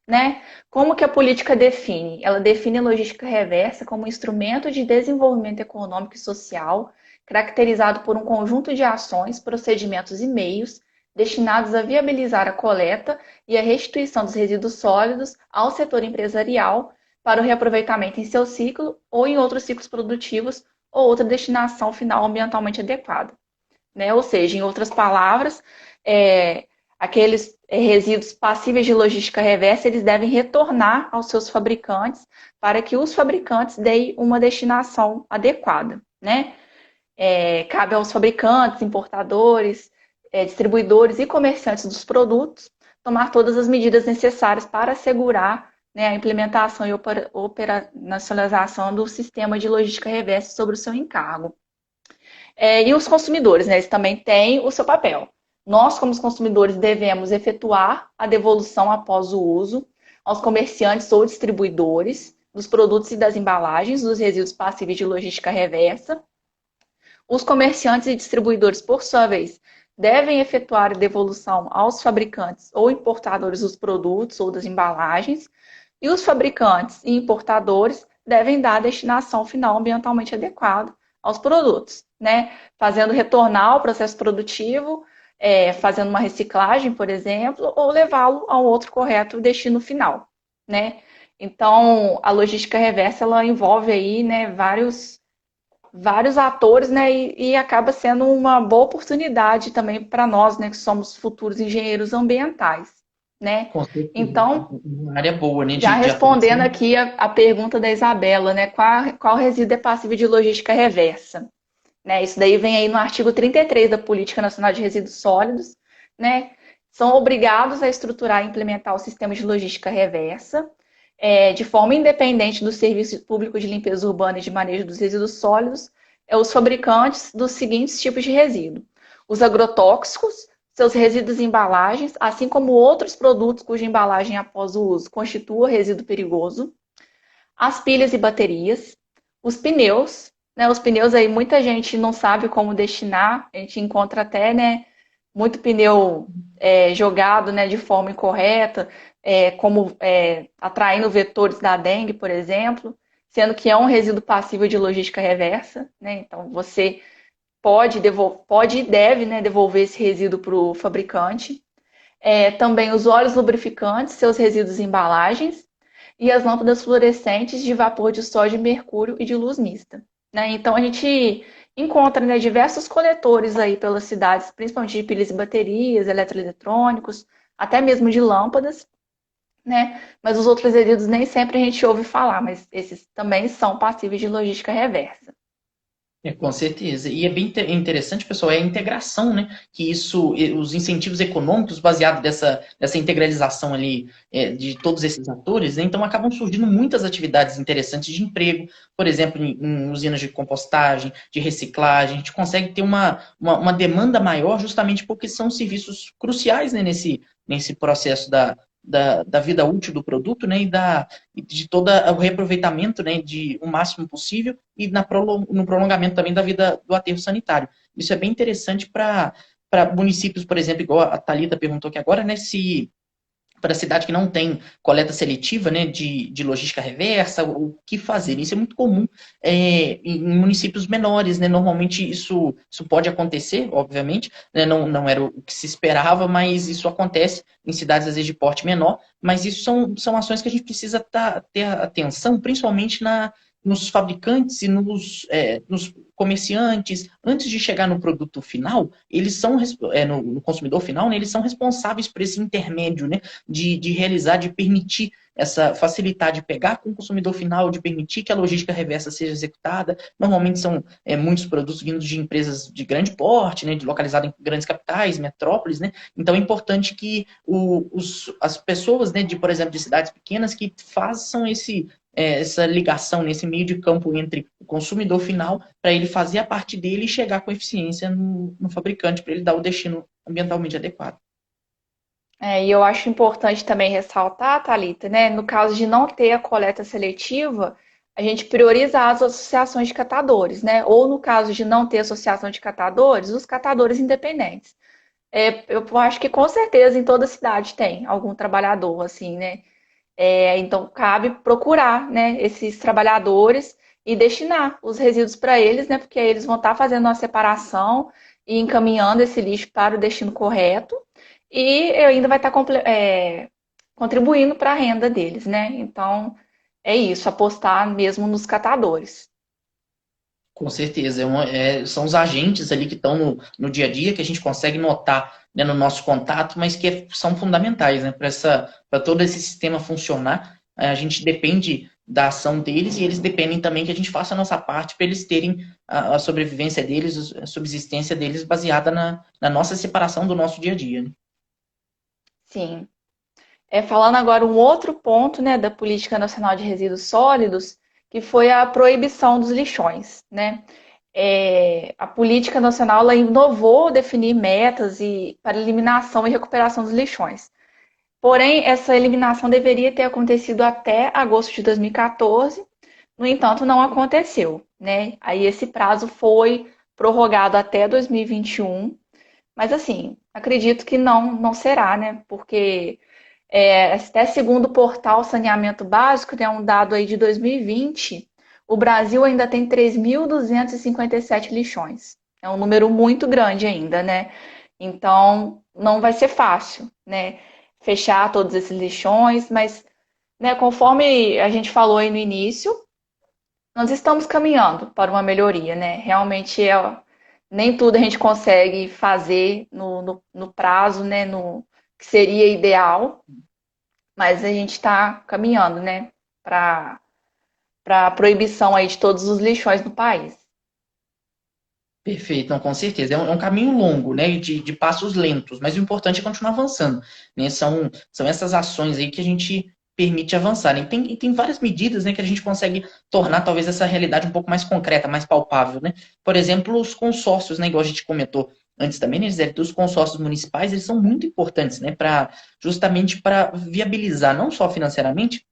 né? Como que a política define? Ela define a logística reversa como um instrumento de desenvolvimento econômico e social, caracterizado por um conjunto de ações, procedimentos e meios destinados a viabilizar a coleta e a restituição dos resíduos sólidos ao setor empresarial para o reaproveitamento em seu ciclo ou em outros ciclos produtivos ou outra destinação final ambientalmente adequada, né? Ou seja, em outras palavras, aqueles resíduos passíveis de logística reversa, eles devem retornar aos seus fabricantes para que os fabricantes deem uma destinação adequada, né? Cabe aos fabricantes, importadores, distribuidores e comerciantes dos produtos tomar todas as medidas necessárias para assegurar, né, a implementação e operacionalização do sistema de logística reversa sobre o seu encargo. E os consumidores, né, eles também têm o seu papel. Nós, como consumidores, devemos efetuar a devolução após o uso aos comerciantes ou distribuidores dos produtos e das embalagens dos resíduos passíveis de logística reversa. Os comerciantes e distribuidores, por sua vez, devem efetuar a devolução aos fabricantes ou importadores dos produtos ou das embalagens, e os fabricantes e importadores devem dar a destinação final ambientalmente adequada aos produtos, né? Fazendo retornar o processo produtivo, fazendo uma reciclagem, por exemplo, ou levá-lo a um outro correto destino final, né? Então, a logística reversa ela envolve aí, né, vários atores, né, e acaba sendo uma boa oportunidade também para nós, né, que somos futuros engenheiros ambientais, né? Com certeza. Então, Uma área boa, né, já de atuação. respondendo aqui a pergunta da Isabela, né, qual resíduo é passível de logística reversa? Né, isso daí vem aí no artigo 33 da Política Nacional de Resíduos Sólidos, né? São obrigados a estruturar e implementar o sistema de logística reversa, de forma independente do Serviço Público de Limpeza Urbana e de Manejo dos Resíduos Sólidos, os fabricantes dos seguintes tipos de resíduo: os agrotóxicos, seus resíduos e embalagens, assim como outros produtos cuja embalagem após o uso constitua resíduo perigoso, as pilhas e baterias, os pneus, né? Os pneus aí muita gente não sabe como destinar, a gente encontra até, né, muito pneu jogado, né, de forma incorreta, como atraindo vetores da dengue, por exemplo, sendo que é um resíduo passível de logística reversa, né? Então você pode e deve, né, devolver esse resíduo para o fabricante. Também os óleos lubrificantes, seus resíduos em embalagens, e as lâmpadas fluorescentes de vapor de sódio, mercúrio e de luz mista. Né? Então a gente encontra, né, diversos coletores aí pelas cidades, principalmente de pilhas e baterias, eletroeletrônicos, até mesmo de lâmpadas, né? Mas os outros resíduos nem sempre a gente ouve falar, mas esses também são passíveis de logística reversa. Com certeza. E é bem interessante, pessoal, é a integração, né? Que isso, os incentivos econômicos baseados dessa integralização ali de todos esses atores, né? Então acabam surgindo muitas atividades interessantes de emprego, por exemplo, em usinas de compostagem, de reciclagem, a gente consegue ter uma demanda maior justamente porque são serviços cruciais, né, nesse processo da vida útil do produto, né, e de todo o reaproveitamento, né, de o máximo possível e no prolongamento também da vida do aterro sanitário. Isso é bem interessante para municípios, por exemplo, igual a Thalita perguntou aqui agora, né, se para a cidade que não tem coleta seletiva, né, de logística reversa, o que fazer? Isso é muito comum em municípios menores, né? Normalmente isso pode acontecer, obviamente, né? Não era o que se esperava, mas isso acontece em cidades, às vezes, de porte menor, mas isso são ações que a gente precisa ter atenção, principalmente nos fabricantes e nos comerciantes, antes de chegar no produto final, eles são, no consumidor final, né, eles são responsáveis por esse intermédio, né, de realizar, de permitir facilitar de pegar com o consumidor final, de permitir que a logística reversa seja executada. Normalmente são muitos produtos vindos de empresas de grande porte, né, localizadas em grandes capitais, metrópoles, né? Então é importante que as pessoas, né, por exemplo, de cidades pequenas, que façam essa ligação nesse meio de campo entre o consumidor final, para ele fazer a parte dele e chegar com eficiência no fabricante, para ele dar o destino ambientalmente adequado. E eu acho importante também ressaltar, Thalita, né? No caso de não ter a coleta seletiva, a gente prioriza as associações de catadores, né? Ou no caso de não ter associação de catadores, os catadores independentes. Eu acho que com certeza em toda cidade tem algum trabalhador, assim, né? Então cabe procurar, né, esses trabalhadores e destinar os resíduos para eles, né? Porque aí eles vão estar fazendo uma separação e encaminhando esse lixo para o destino correto. E ainda vai estar contribuindo para a renda deles, né? Então, é isso, apostar mesmo nos catadores. Com certeza, são os agentes ali que estão no dia a dia, que a gente consegue notar, né, no nosso contato, mas que são fundamentais, né, para todo esse sistema funcionar. A gente depende da ação deles e eles dependem também que a gente faça a nossa parte para eles terem a sobrevivência deles, a subsistência deles baseada na nossa separação do nosso dia a dia. Né? Sim. Falando agora um outro ponto, né, da Política Nacional de Resíduos Sólidos, que foi a proibição dos lixões, né? A política nacional ela inovou definir metas para eliminação e recuperação dos lixões. Porém, essa eliminação deveria ter acontecido até agosto de 2014, no entanto, não aconteceu, né? Aí esse prazo foi prorrogado até 2021, mas assim, acredito que não será, né? Porque até segundo o portal Saneamento Básico, né, um dado aí de 2020, o Brasil ainda tem 3.257 lixões. É um número muito grande ainda, né? Então, não vai ser fácil, né? Fechar todos esses lixões, mas, né, conforme a gente falou aí no início, nós estamos caminhando para uma melhoria, né? Realmente nem tudo a gente consegue fazer no prazo, né? No que seria ideal, mas a gente está caminhando, né? Para a proibição aí de todos os lixões no país. Perfeito, não, com certeza. É um caminho longo, né, de passos lentos, mas o importante é continuar avançando, né? São essas ações aí que a gente permite avançar, né? E tem várias medidas, né, que a gente consegue tornar talvez essa realidade um pouco mais concreta, mais palpável, né? Por exemplo, os consórcios, né, igual a gente comentou antes também, né, Gisele, os consórcios municipais, eles são muito importantes, né, justamente para viabilizar, não só financeiramente,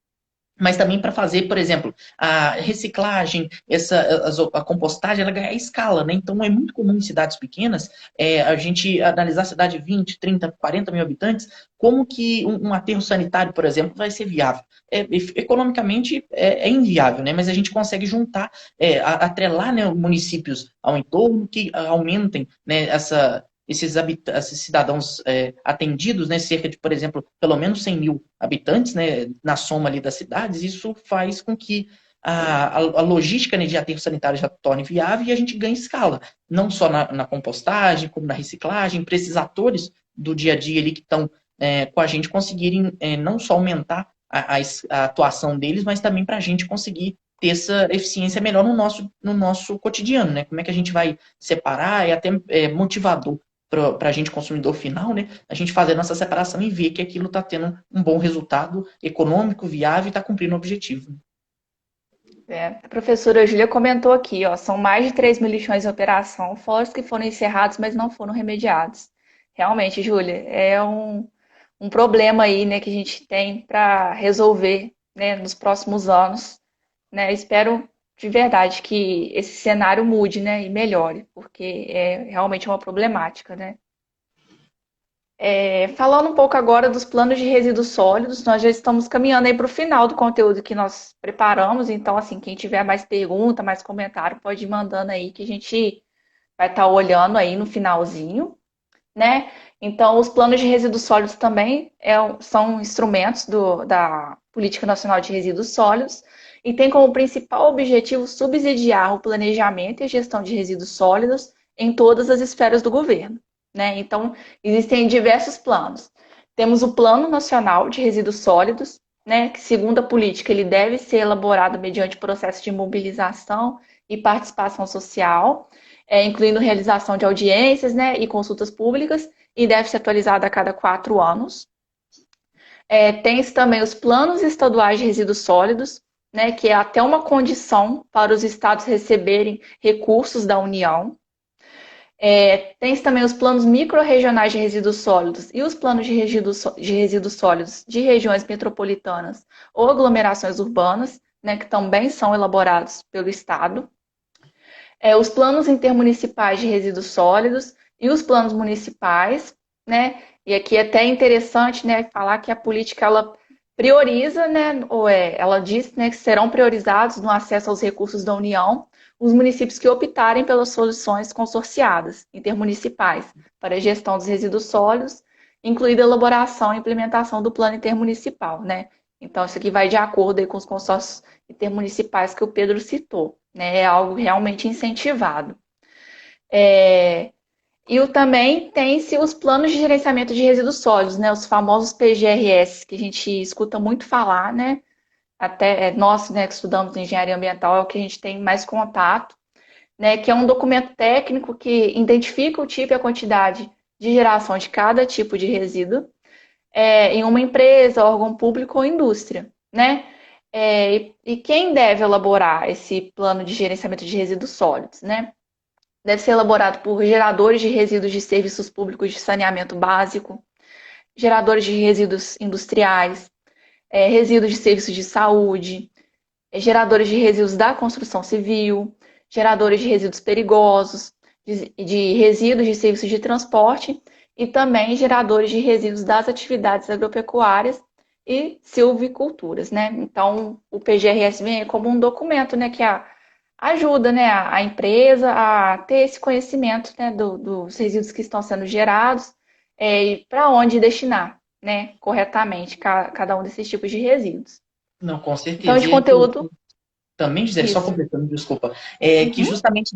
mas também para fazer, por exemplo, a reciclagem, a compostagem, ela ganha escala, né? Então é muito comum em cidades pequenas a gente analisar a cidade de 20, 30, 40 mil habitantes, como que um aterro sanitário, por exemplo, vai ser viável. Economicamente é inviável, né? Mas a gente consegue juntar, atrelar, né, municípios ao entorno que aumentem, né, esses cidadãos atendidos, né, cerca de, por exemplo, pelo menos 100 mil habitantes, né, na soma ali das cidades, isso faz com que a logística, né, de aterro sanitário já torne viável e a gente ganhe escala, não só na compostagem, como na reciclagem, para esses atores do dia a dia ali que estão com a gente conseguirem não só aumentar a atuação deles, mas também para a gente conseguir ter essa eficiência melhor no nosso cotidiano, né? Como é que a gente vai separar, é até motivador para a gente, consumidor final, né? A gente fazer a nossa separação e ver que aquilo está tendo um bom resultado econômico, viável e está cumprindo o objetivo. A professora Júlia comentou aqui, ó, são mais de 3 mil lixões em operação, fora os que foram encerrados, mas não foram remediados. Realmente, Júlia, é um problema aí, né, que a gente tem para resolver, né, nos próximos anos, né? Espero de verdade que esse cenário mude, né, e melhore, porque é realmente uma problemática, né? Falando um pouco agora dos planos de resíduos sólidos, nós já estamos caminhando aí para o final do conteúdo que nós preparamos, então, assim, quem tiver mais pergunta, mais comentário, pode ir mandando aí que a gente vai estar olhando aí no finalzinho, né? Então, os planos de resíduos sólidos também são instrumentos da Política Nacional de Resíduos Sólidos e tem como principal objetivo subsidiar o planejamento e a gestão de resíduos sólidos em todas as esferas do governo, né? Então, existem diversos planos. Temos o Plano Nacional de Resíduos Sólidos, né, que, segundo a política, ele deve ser elaborado mediante processo de mobilização e participação social, incluindo realização de audiências, né, e consultas públicas, e deve ser atualizado a cada 4 anos. Tem também os planos estaduais de resíduos sólidos, né, que é até uma condição para os estados receberem recursos da União. Tem também os planos microrregionais de resíduos sólidos e os planos de resíduos sólidos de regiões metropolitanas ou aglomerações urbanas, né, que também são elaborados pelo Estado. Os planos intermunicipais de resíduos sólidos e os planos municipais, né? E aqui é até interessante, né, falar que a política ela prioriza, né, ela diz, né, que serão priorizados no acesso aos recursos da União os municípios que optarem pelas soluções consorciadas intermunicipais para a gestão dos resíduos sólidos, incluída a elaboração e implementação do plano intermunicipal, né? Então, isso aqui vai de acordo aí com os consórcios intermunicipais que o Pedro citou, né? É algo realmente incentivado. E também tem-se os planos de gerenciamento de resíduos sólidos, né? Os famosos PGRS, que a gente escuta muito falar, né? Até nós, né, que estudamos engenharia ambiental, é o que a gente tem mais contato, né? Que é um documento técnico que identifica o tipo e a quantidade de geração de cada tipo de resíduo em uma empresa, órgão público ou indústria, né? E quem deve elaborar esse plano de gerenciamento de resíduos sólidos, né? Deve ser elaborado por geradores de resíduos de serviços públicos de saneamento básico, geradores de resíduos industriais, resíduos de serviços de saúde, geradores de resíduos da construção civil, geradores de resíduos perigosos, de resíduos de serviços de transporte e também geradores de resíduos das atividades agropecuárias e silviculturas, né? Então, o PGRS vem como um documento, né, que ajuda, né, a empresa a ter esse conhecimento, né, dos resíduos que estão sendo gerados e para onde destinar, né, corretamente cada um desses tipos de resíduos. Não, com Então, certeza. de E aí, conteúdo, também, Gisele, só isso. completando, desculpa, que Uhum. justamente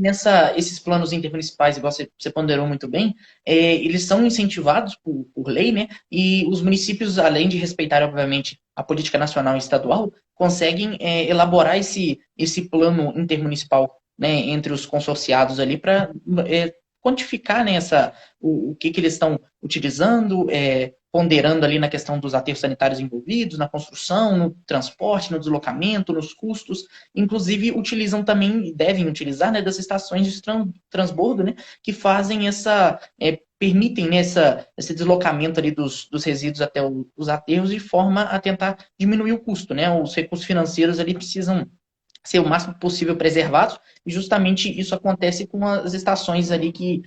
esses planos intermunicipais, igual você ponderou muito bem, eles são incentivados por lei, né? E os municípios, além de respeitar, obviamente, a política nacional e estadual, conseguem elaborar esse plano intermunicipal, né, entre os consorciados ali para quantificar, né, o que eles estão utilizando, ponderando ali na questão dos aterros sanitários envolvidos, na construção, no transporte, no deslocamento, nos custos. Inclusive, utilizam também, devem utilizar, né, das estações de transbordo, né, que fazem permitem, né, esse deslocamento ali dos resíduos até os aterros de forma a tentar diminuir o custo, né? Os recursos financeiros ali precisam ser o máximo possível preservados, e justamente isso acontece com as estações ali que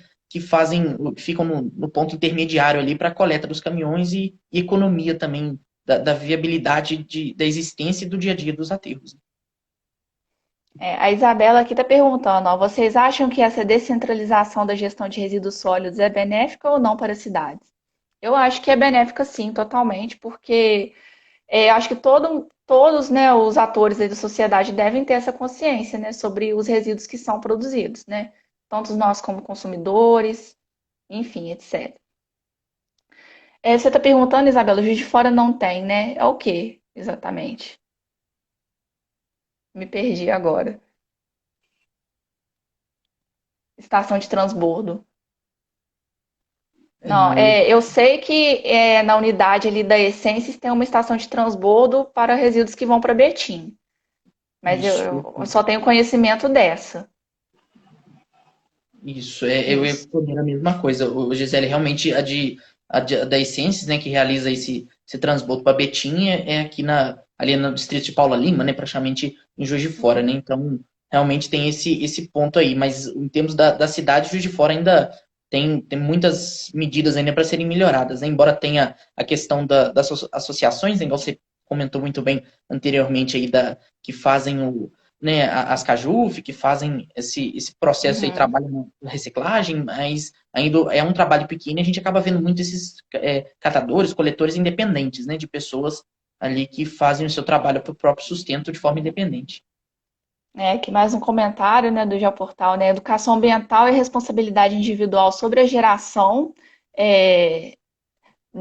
ficam no ponto intermediário ali para a coleta dos caminhões e economia também da viabilidade da existência e do dia a dia dos aterros. A Isabela aqui está perguntando, ó, vocês acham que essa descentralização da gestão de resíduos sólidos é benéfica ou não para as cidades? Eu acho que é benéfica sim, totalmente, porque acho que todos, né, os atores aí da sociedade devem ter essa consciência, né, sobre os resíduos que são produzidos, né? Tanto nós como consumidores, enfim, etc. Você está perguntando, Isabela, o Juiz de Fora não tem, né? É o quê, exatamente? Me perdi agora. Estação de transbordo. Não, No, eu sei que na unidade ali da Essências tem uma estação de transbordo para resíduos que vão para Betim, mas eu, isso, eu só tenho conhecimento dessa. isso. Eu ia Isso. responder a mesma coisa. O Gisele, realmente, a da Essências, né, que realiza esse transbordo para Betim, é aqui ali no distrito de Paula Lima, né, praticamente em Juiz de Fora, né? Então, realmente tem esse ponto aí. Mas em termos da cidade, Juiz de Fora ainda tem muitas medidas ainda para serem melhoradas, né? Embora tenha a questão das associações, né, igual você comentou muito bem anteriormente aí, que fazem né, as Cajuf, que fazem esse processo aí, Uhum. trabalham na reciclagem, mas ainda é um trabalho pequeno e a gente acaba vendo muito esses catadores, coletores independentes, né, de pessoas ali que fazem o seu trabalho para o próprio sustento de forma independente. Aqui mais um comentário, né, do Geoportal, né? Educação ambiental e responsabilidade individual sobre a geração é,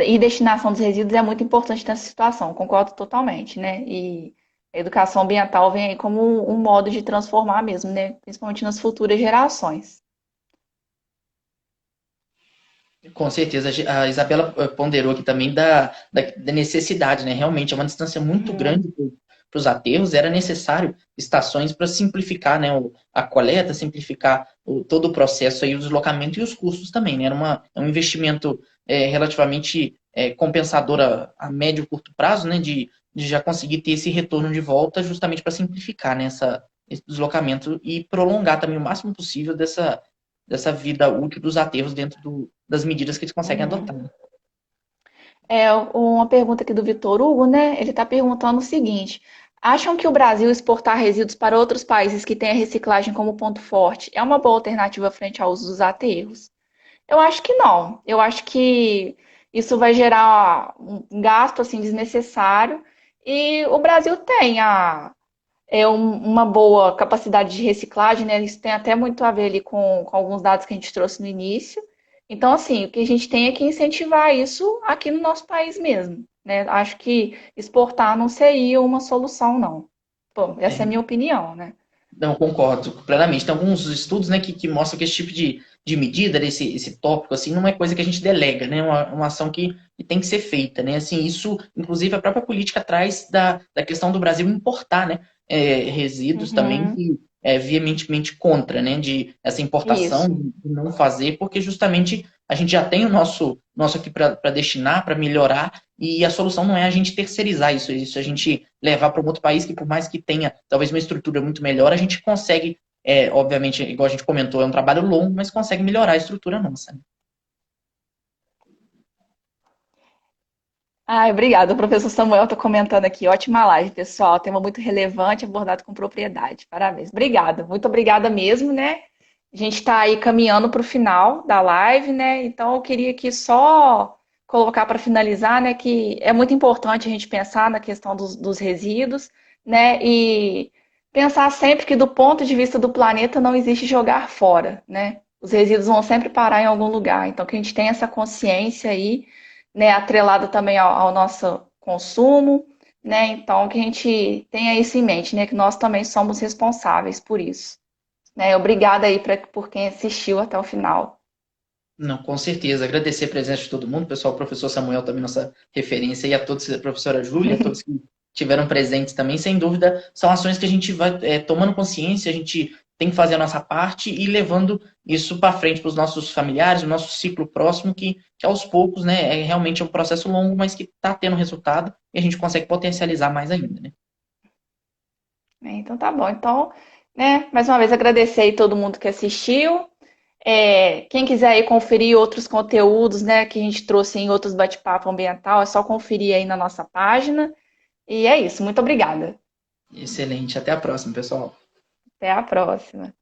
e destinação dos resíduos é muito importante nessa situação, concordo totalmente, né? E a educação ambiental vem aí como um modo de transformar mesmo, né? Principalmente nas futuras gerações. Com certeza, a Isabela ponderou aqui também da necessidade, né? Realmente é uma distância muito Uhum, grande para os aterros, era necessário estações para simplificar, né, a coleta, simplificar todo o processo aí, o deslocamento e os custos também, né? É um investimento relativamente compensador a médio e curto prazo, né? De já conseguir ter esse retorno de volta justamente para simplificar, né, esse deslocamento e prolongar também o máximo possível dessa vida útil dos aterros dentro das medidas que eles conseguem uhum. adotar. Né? Uma pergunta aqui do Vitor Hugo, né? Ele está perguntando o seguinte: acham que o Brasil exportar resíduos para outros países que têm a reciclagem como ponto forte é uma boa alternativa frente ao uso dos aterros? Eu acho que não. Eu acho que isso vai gerar um gasto assim desnecessário. E o Brasil tem uma boa capacidade de reciclagem, né? Isso tem até muito a ver ali com alguns dados que a gente trouxe no início. Então, assim, o que a gente tem é que incentivar isso aqui no nosso país mesmo, né? Acho que exportar não seria uma solução, não. Bom, essa é a É, minha opinião, né? não, concordo plenamente. Tem alguns estudos, né, que mostram que esse tipo de medida, esse tópico, assim, não é coisa que a gente delega, né? É uma ação que tem que ser feita, né? Assim, isso, inclusive, a própria política traz da questão do Brasil importar, né? Resíduos também Uhum, que é veementemente contra, né? De essa importação, isso. de não fazer, porque justamente a gente já tem o nosso aqui para destinar, para melhorar, e a solução não é a gente terceirizar isso a gente levar para um outro país que, por mais que tenha talvez uma estrutura muito melhor, a gente consegue, obviamente, igual a gente comentou, é um trabalho longo, mas consegue melhorar a estrutura nossa. Né? Ai, obrigada. O professor Samuel está comentando aqui. Ótima live, pessoal. Tema muito relevante, abordado com propriedade. Parabéns. Obrigada. Muito obrigada mesmo, né? A gente está aí caminhando para o final da live, né? Então, eu queria aqui só colocar para finalizar, né, que é muito importante a gente pensar na questão dos resíduos, né? E pensar sempre que, do ponto de vista do planeta, não existe jogar fora, né? Os resíduos vão sempre parar em algum lugar. Então, que a gente tenha essa consciência aí, né, atrelada também ao nosso consumo, né? Então, que a gente tenha isso em mente, né? Que nós também somos responsáveis por isso. Né? Obrigada aí por quem assistiu até o final. Não, com certeza. Agradecer a presença de todo mundo, pessoal, o professor Samuel também, nossa referência, e a todos, a professora Júlia, a todos que tiveram presentes também. Sem dúvida, são ações que a gente vai tomando consciência, a gente tem que fazer a nossa parte e levando isso para frente para os nossos familiares, o nosso ciclo próximo, que aos poucos, né, é realmente um processo longo, mas que está tendo resultado e a gente consegue potencializar mais ainda, né? Então tá bom. Então, né, mais uma vez agradecer aí todo mundo que assistiu. Quem quiser aí conferir outros conteúdos, né, que a gente trouxe em outros bate-papo ambiental, é só conferir aí na nossa página. E é isso. Muito obrigada. Excelente. Até a próxima, pessoal. Até a próxima.